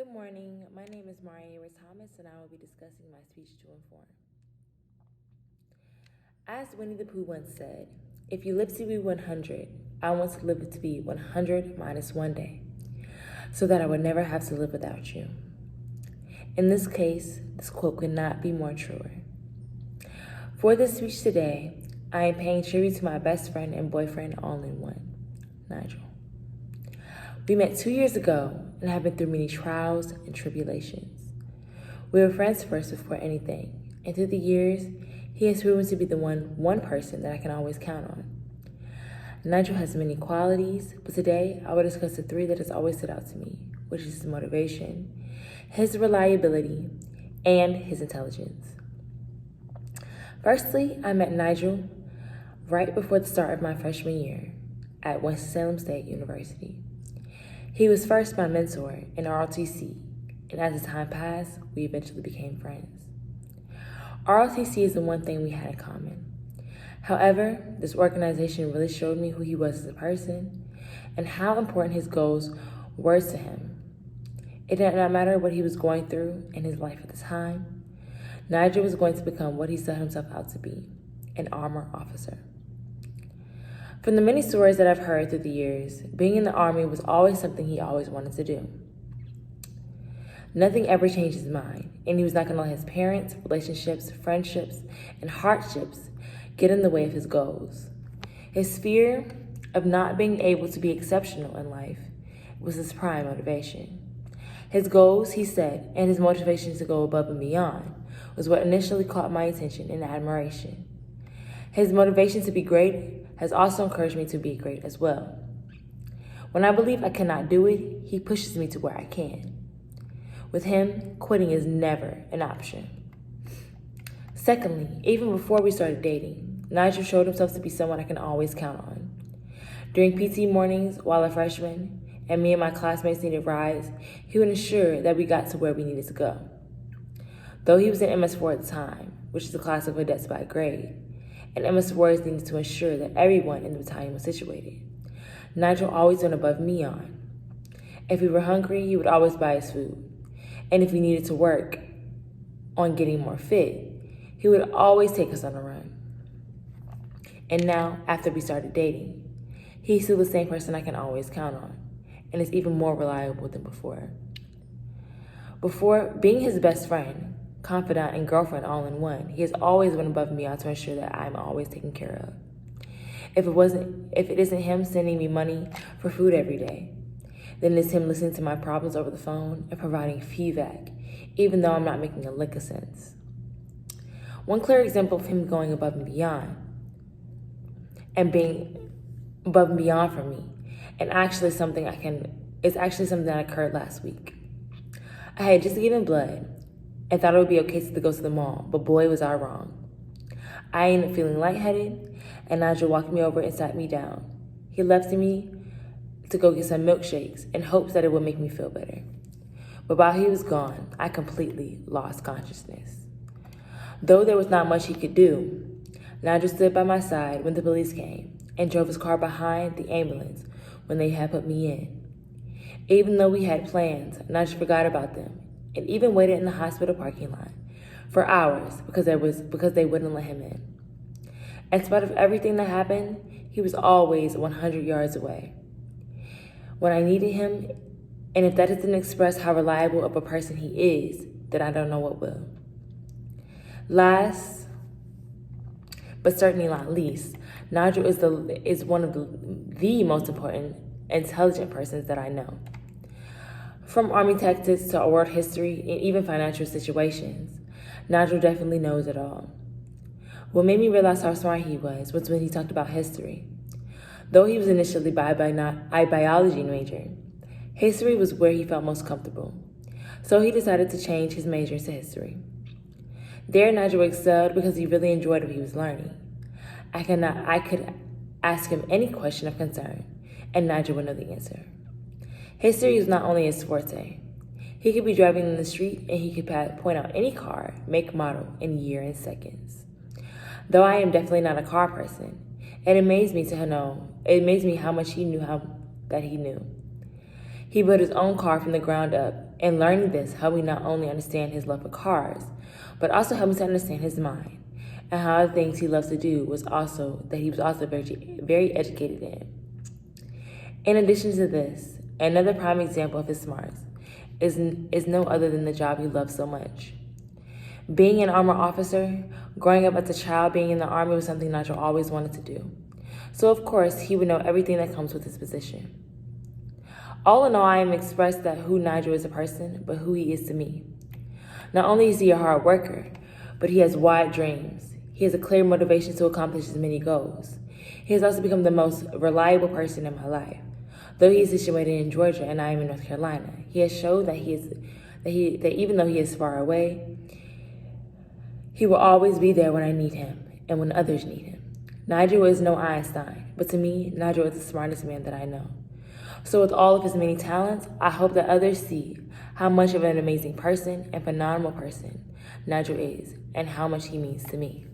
Good morning. My name is Maria Thomas, and I will be discussing my speech to inform. As Winnie the Pooh once said, if you live to be 100, I want to live to be 100 minus one day, so that I would never have to live without you. In this case, this quote could not be more truer. For this speech today, I am paying tribute to my best friend and boyfriend all in one, Nigel. We met 2 years ago and have been through many trials and tribulations. We were friends first before anything, and through the years, he has proven to be the one person that I can always count on. Nigel has many qualities, but today I will discuss the three that has always stood out to me, which is his motivation, his reliability, and his intelligence. Firstly, I met Nigel right before the start of my freshman year at Winston-Salem State University. He was first my mentor in ROTC, and as the time passed, we eventually became friends. ROTC is the one thing we had in common. However, this organization really showed me who he was as a person and how important his goals were to him. It did not matter what he was going through in his life at the time. Nigel was going to become what he set himself out to be, an armor officer. From the many stories that I've heard through the years, being in the Army was always something he always wanted to do. Nothing ever changed his mind, and he was not going to let his parents, relationships, friendships, and hardships get in the way of his goals. His fear of not being able to be exceptional in life was his prime motivation. His goals, he said, and his motivation to go above and beyond was what initially caught my attention and admiration. His motivation to be great has also encouraged me to be great as well. When I believe I cannot do it, he pushes me to where I can. With him, quitting is never an option. Secondly, even before we started dating, Nigel showed himself to be someone I can always count on. During PT mornings while a freshman, and me and my classmates needed rides, he would ensure that we got to where we needed to go. Though he was in MS4 at the time, which is the class of cadets by grade, and MS4s needed to ensure that everyone in the battalion was situated, Nigel always went above and beyond. If we were hungry, he would always buy us food. And if we needed to work on getting more fit, he would always take us on a run. And now, after we started dating, he's still the same person I can always count on, and is even more reliable than before. Before being his best friend, confidant, and girlfriend all in one, he has always went above and beyond to ensure that I'm always taken care of. If it isn't him sending me money for food every day, then it's him listening to my problems over the phone and providing feedback, even though I'm not making a lick of sense. One clear example of him going above and beyond and being above and beyond for me, and actually something that occurred last week. I had just given blood and thought it would be okay to go to the mall, but boy, was I wrong. I ended up feeling lightheaded, and Nigel walked me over and sat me down. He left me to go get some milkshakes in hopes that it would make me feel better. But while he was gone, I completely lost consciousness. Though there was not much he could do, Nigel stood by my side when the police came and drove his car behind the ambulance when they had put me in. Even though we had plans, Nigel forgot about them and even waited in the hospital parking lot for hours because they wouldn't let him in. In spite of everything that happened, he was always 100 yards away when I needed him, and if that doesn't express how reliable of a person he is, then I don't know what will. Last, but certainly not least, Nigel is one of the most important, intelligent persons that I know. From Army tactics to world history and even financial situations, Nigel definitely knows it all. What made me realize how smart he was when he talked about history. Though he was initially a biology major, history was where he felt most comfortable. So he decided to change his major to history. There, Nigel excelled because he really enjoyed what he was learning. I could ask him any question of concern, and Nigel would know the answer. History is not only his forte. He could be driving in the street and he could point out any car, make, model, and year in seconds. Though I am definitely not a car person, it amazed me how much he knew that he knew. He built his own car from the ground up And learning this helped me not only understand his love for cars, but also helped me to understand his mind and how the things he loves to do was also very, very educated in. In addition to this, another prime example of his smarts is no other than the job he loves so much. Being an armor officer, growing up as a child being in the Army was something Nigel always wanted to do. So of course, he would know everything that comes with his position. All in all, I am expressed that who Nigel is a person, but who he is to me. Not only is he a hard worker, but he has wide dreams. He has a clear motivation to accomplish his many goals. He has also become the most reliable person in my life. Though he is situated in Georgia and I am in North Carolina, he has showed that even though he is far away, he will always be there when I need him and when others need him. Nigel is no Einstein, but to me, Nigel is the smartest man that I know. So with all of his many talents, I hope that others see how much of an amazing person and phenomenal person Nigel is and how much he means to me.